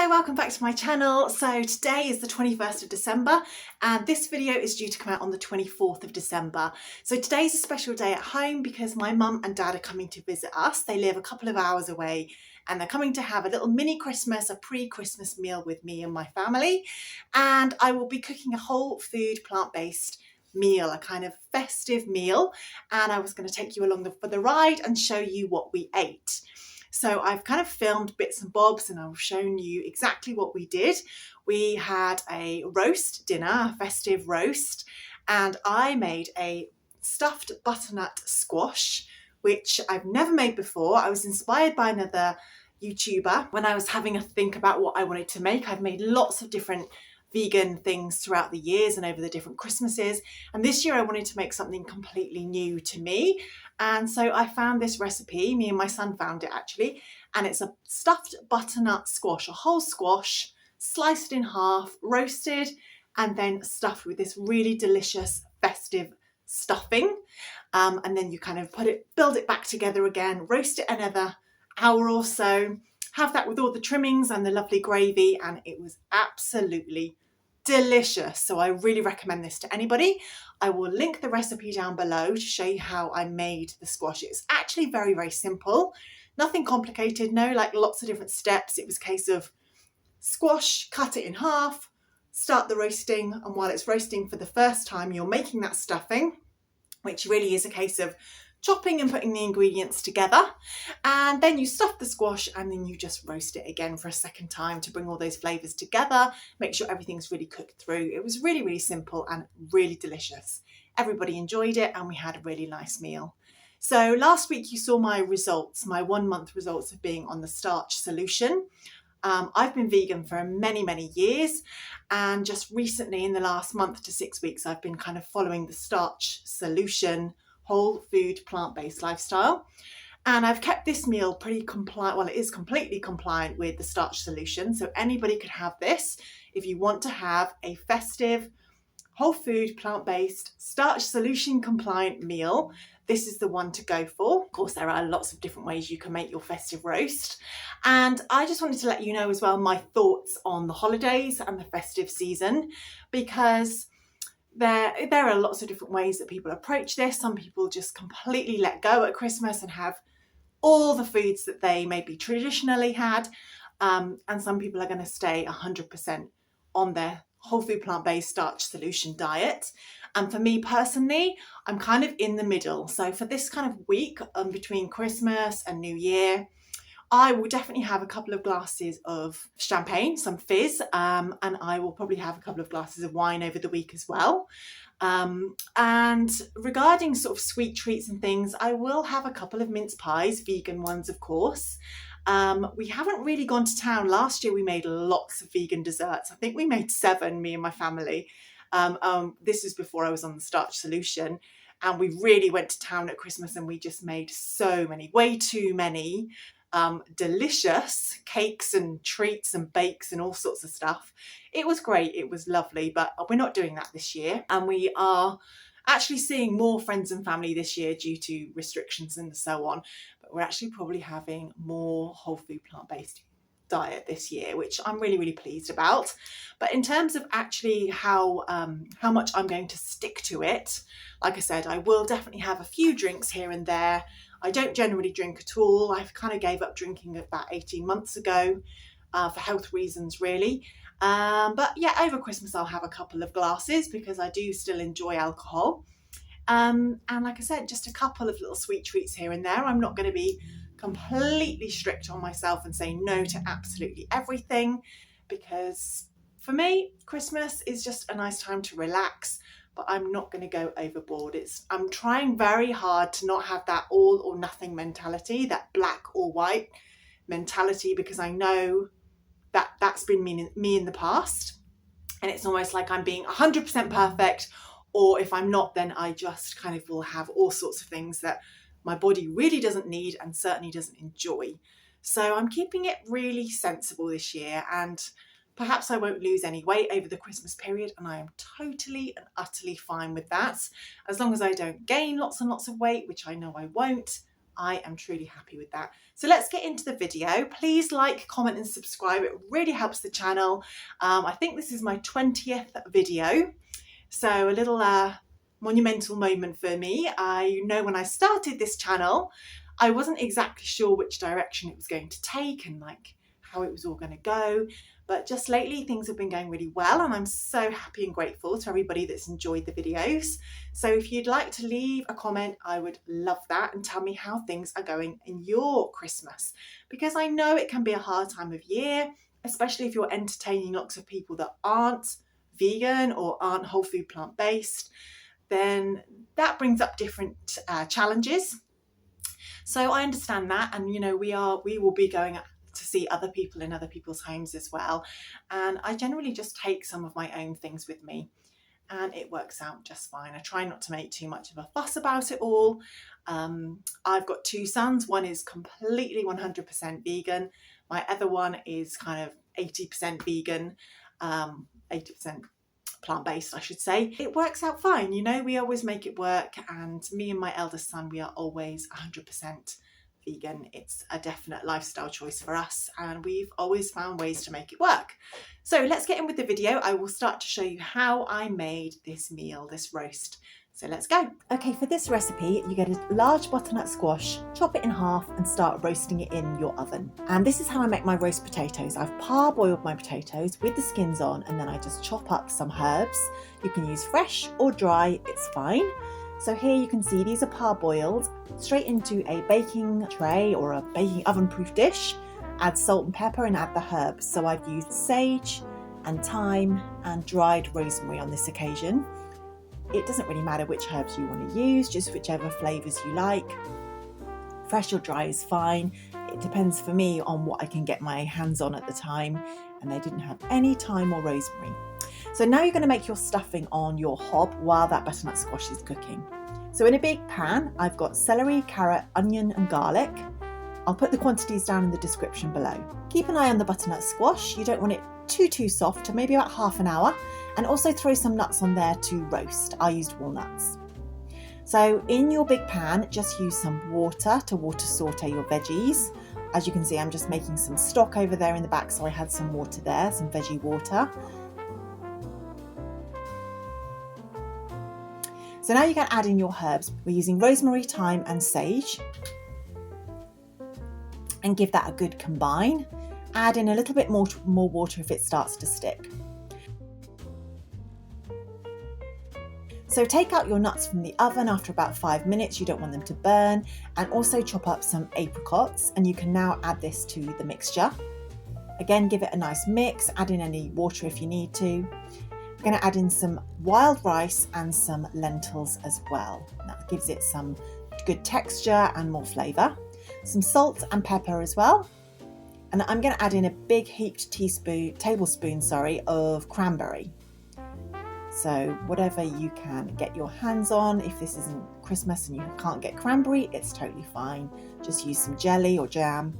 Hello, welcome back to my channel. So today is the 21st of December and this video is due to come out on the 24th of December. So today's a special day at home because my mum and dad are coming to visit us. They live a couple of hours away and they're coming to have a little mini Christmas, a pre-Christmas meal with me and my family. And I will be cooking a whole food plant-based meal, a kind of festive meal. And I was going to take you along for the ride and show you what we ate. So I've kind of filmed bits and bobs and I've shown you exactly what we did. We had a roast dinner, a festive roast, and I made a stuffed butternut squash, which I've never made before. I was inspired by another YouTuber when I was having a think about what I wanted to make. I've made lots of different vegan things throughout the years and over the different Christmases, and this year I wanted to make something completely new to me, and so I found this recipe. Me and my son found it actually, and it's a stuffed butternut squash, a whole squash sliced in half, roasted, and then stuffed with this really delicious festive stuffing, and then you kind of build it back together again, roast it another hour or so, have that with all the trimmings and the lovely gravy, and it was absolutely delicious. So I really recommend this to anybody. I will link the recipe down below to show you how I made the squash. It's actually very, very simple, nothing complicated, no like lots of different steps. It was a case of squash, cut it in half, start the roasting, and while it's roasting for the first time, you're making that stuffing, which really is a case of chopping and putting the ingredients together, and then you stuff the squash and then you just roast it again for a second time to bring all those flavours together, make sure everything's really cooked through. It was really, really simple and really delicious. Everybody enjoyed it and we had a really nice meal. So last week you saw my results, my 1 month results of being on the Starch Solution. I've been vegan for many, many years, and just recently in the last month to 6 weeks I've been kind of following the Starch Solution whole food plant-based lifestyle, and I've kept this meal pretty compliant. Well, it is completely compliant with the Starch Solution, so anybody could have this if you want to have a festive whole food plant-based Starch Solution compliant meal. This is the one to go for. Of course, there are lots of different ways you can make your festive roast, and I just wanted to let you know as well my thoughts on the holidays and the festive season, because there are lots of different ways that people approach this. Some people just completely let go at Christmas and have all the foods that they maybe traditionally had, and some people are going to stay 100% on their whole food plant-based Starch Solution diet. And for me personally, I'm kind of in the middle. So for this kind of week between Christmas and New Year, I will definitely have a couple of glasses of champagne, some fizz, and I will probably have a couple of glasses of wine over the week as well. And regarding sort of sweet treats and things, I will have a couple of mince pies, vegan ones of course. We haven't really gone to town. Last year we made lots of vegan desserts. I think we made 7, me and my family. This is before I was on the Starch Solution. And we really went to town at Christmas and we just made so many, way too many delicious cakes and treats and bakes and all sorts of stuff. It was great, it was lovely, but we're not doing that this year, and we are actually seeing more friends and family this year due to restrictions and so on, but we're actually probably having more whole food plant-based diet this year, which I'm really, really pleased about. But in terms of actually how much I'm going to stick to it, like I said, I will definitely have a few drinks here and there. I don't generally drink at all. I kind of gave up drinking about 18 months ago for health reasons really. But yeah, over Christmas I'll have a couple of glasses because I do still enjoy alcohol. And like I said, just a couple of little sweet treats here and there. I'm not going to be completely strict on myself and say no to absolutely everything, because for me Christmas is just a nice time to relax, but I'm not going to go overboard. I'm trying very hard to not have that all or nothing mentality, that black or white mentality, because I know that that's been me in the past, and it's almost like I'm being 100% perfect, or if I'm not, then I just kind of will have all sorts of things that my body really doesn't need and certainly doesn't enjoy. So I'm keeping it really sensible this year, and perhaps I won't lose any weight over the Christmas period, and I am totally and utterly fine with that. As long as I don't gain lots and lots of weight, which I know I won't, I am truly happy with that. So let's get into the video. Please like, comment and subscribe. It really helps the channel. I think this is my 20th video. So a little monumental moment for me. I know when I started this channel, I wasn't exactly sure which direction it was going to take and like how it was all going to go. But just lately things have been going really well, and I'm so happy and grateful to everybody that's enjoyed the videos. So if you'd like to leave a comment, I would love that, and tell me how things are going in your Christmas, because I know it can be a hard time of year, especially if you're entertaining lots of people that aren't vegan or aren't whole food plant-based. Then that brings up different challenges. So I understand that, and you know, we will be going to see other people in other people's homes as well, and I generally just take some of my own things with me, and it works out just fine. I try not to make too much of a fuss about it all. I've got two sons. One is completely 100% vegan. My other one is kind of 80% vegan, 80% plant-based, I should say. It works out fine, you know, we always make it work, and me and my eldest son, we are always 100% vegan. It's a definite lifestyle choice for us, and we've always found ways to make it work. So let's get in with the video. I will start to show you how I made this meal, this roast. So let's go. Okay, for this recipe, you get a large butternut squash, chop it in half and start roasting it in your oven. And this is how I make my roast potatoes. I've parboiled my potatoes with the skins on, and then I just chop up some herbs. You can use fresh or dry, it's fine. So here you can see these are parboiled straight into a baking tray or a baking oven-proof dish. Add salt and pepper and add the herbs. So I've used sage and thyme and dried rosemary on this occasion. It doesn't really matter which herbs you want to use, just whichever flavours you like. Fresh or dry is fine. It depends for me on what I can get my hands on at the time, and they didn't have any thyme or rosemary. So now you're going to make your stuffing on your hob while that butternut squash is cooking. So in a big pan, I've got celery, carrot, onion and garlic. I'll put the quantities down in the description below. Keep an eye on the butternut squash. You don't want it too soft, maybe about half an hour. And also throw some nuts on there to roast. I used walnuts. So in your big pan, just use some water to saute your veggies. As you can see, I'm just making some stock over there in the back, so I had some water there, some veggie water. So now you can add in your herbs. We're using rosemary, thyme and sage. And give that a good combine. Add in a little bit more water if it starts to stick. So take out your nuts from the oven after about 5 minutes. You don't want them to burn. And also chop up some apricots, and you can now add this to the mixture. Again, give it a nice mix. Add in any water if you need to. We're going to add in some wild rice and some lentils as well. That gives it some good texture and more flavour. Some salt and pepper as well. And I'm going to add in a big heaped tablespoon of cranberry. So whatever you can get your hands on. If this isn't Christmas and you can't get cranberry, it's totally fine. Just use some jelly or jam.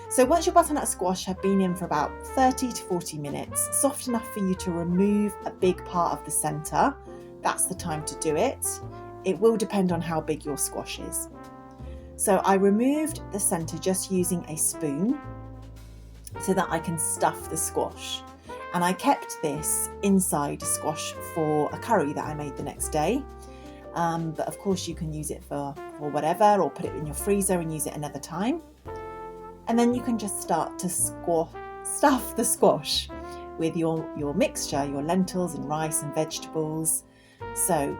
So once your butternut squash have been in for about 30 to 40 minutes, soft enough for you to remove a big part of the centre, that's the time to do it. It will depend on how big your squash is. So I removed the centre just using a spoon so that I can stuff the squash. And I kept this inside squash for a curry that I made the next day. But of course you can use it for whatever, or put it in your freezer and use it another time. And then you can just start to stuff the squash with your mixture, your lentils and rice and vegetables. So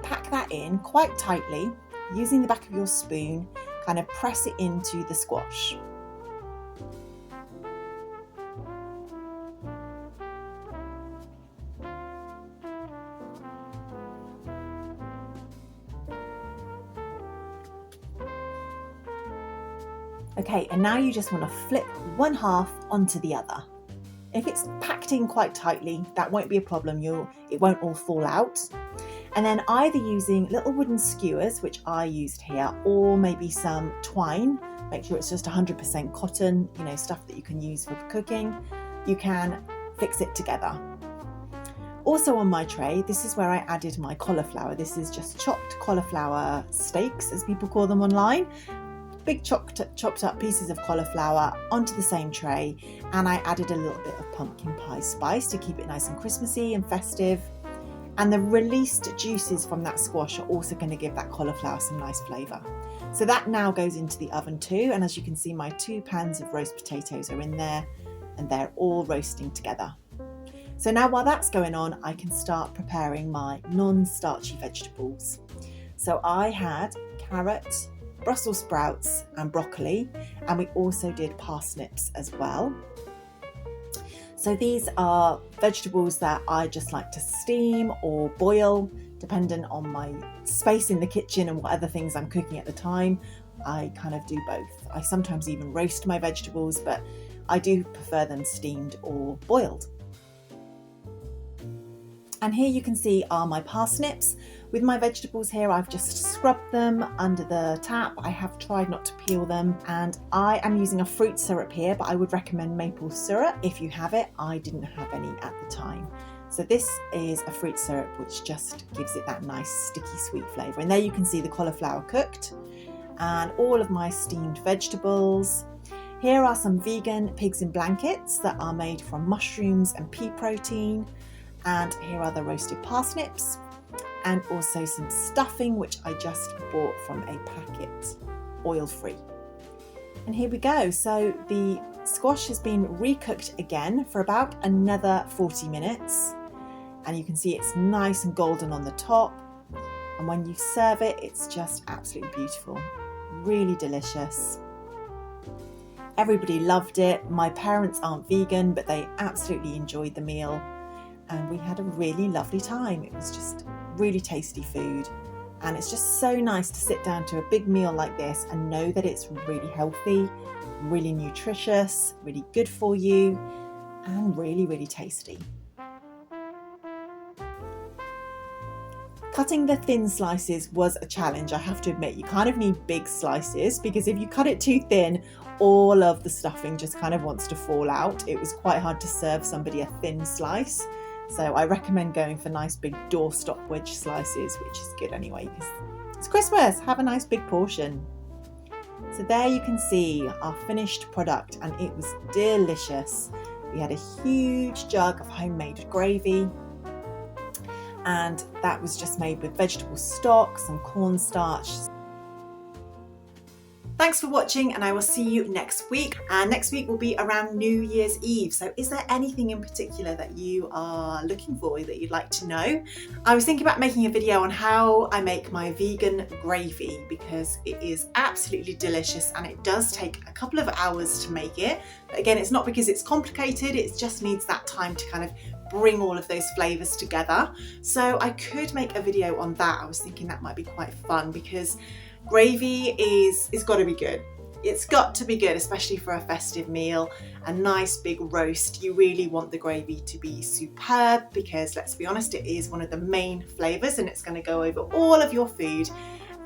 pack that in quite tightly, using the back of your spoon, kind of press it into the squash. Okay, and now you just want to flip one half onto the other. If it's packed in quite tightly, that won't be a problem. It won't all fall out. And then either using little wooden skewers, which I used here, or maybe some twine. Make sure it's just 100% cotton, stuff that you can use for cooking. You can fix it together. Also on my tray, this is where I added my cauliflower. This is just chopped cauliflower steaks, as people call them online. big chopped up pieces of cauliflower onto the same tray, and I added a little bit of pumpkin pie spice to keep it nice and Christmassy and festive. And the released juices from that squash are also going to give that cauliflower some nice flavour. So that now goes into the oven too, and as you can see, my 2 pans of roast potatoes are in there and they're all roasting together. So now while that's going on, I can start preparing my non-starchy vegetables. So I had carrot, Brussels sprouts and broccoli, and we also did parsnips as well. So these are vegetables that I just like to steam or boil, depending on my space in the kitchen and what other things I'm cooking at the time. I kind of do both. I sometimes even roast my vegetables, but I do prefer them steamed or boiled. And here you can see are my parsnips. With my vegetables here, I've just scrubbed them under the tap. I have tried not to peel them, and I am using a fruit syrup here, but I would recommend maple syrup if you have it. I didn't have any at the time. So this is a fruit syrup which just gives it that nice sticky sweet flavour. And there you can see the cauliflower cooked and all of my steamed vegetables. Here are some vegan pigs in blankets that are made from mushrooms and pea protein. And here are the roasted parsnips and also some stuffing, which I just bought from a packet, oil-free. And here we go. So the squash has been recooked again for about another 40 minutes. And you can see it's nice and golden on the top. And when you serve it, it's just absolutely beautiful. Really delicious. Everybody loved it. My parents aren't vegan, but they absolutely enjoyed the meal. And we had a really lovely time. It was just really tasty food. And it's just so nice to sit down to a big meal like this and know that it's really healthy, really nutritious, really good for you, and really, really tasty. Cutting the thin slices was a challenge, I have to admit. You kind of need big slices because if you cut it too thin, all of the stuffing just kind of wants to fall out. It was quite hard to serve somebody a thin slice. So I recommend going for nice big doorstop wedge slices, which is good anyway because it's Christmas. Have a nice big portion. So there you can see our finished product, and it was delicious. We had a huge jug of homemade gravy, and that was just made with vegetable stock, some cornstarch. Thanks for watching, and I will see you next week. And next week will be around New Year's Eve. So is there anything in particular that you are looking for that you'd like to know? I was thinking about making a video on how I make my vegan gravy because it is absolutely delicious and it does take a couple of hours to make it. But again, it's not because it's complicated, it just needs that time to kind of bring all of those flavours together. So I could make a video on that. I was thinking that might be quite fun because gravy it's got to be good. It's got to be good, especially for a festive meal, a nice big roast. You really want the gravy to be superb because let's be honest, it is one of the main flavours and it's going to go over all of your food.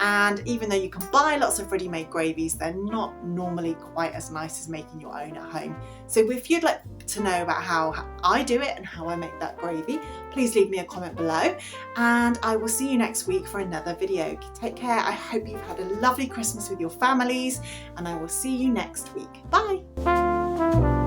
And even though you can buy lots of ready-made gravies, they're not normally quite as nice as making your own at home. So if you'd like to know about how I do it and how I make that gravy, please leave me a comment below. And I will see you next week for another video. Take care. I hope you've had a lovely Christmas with your families, and I will see you next week. Bye.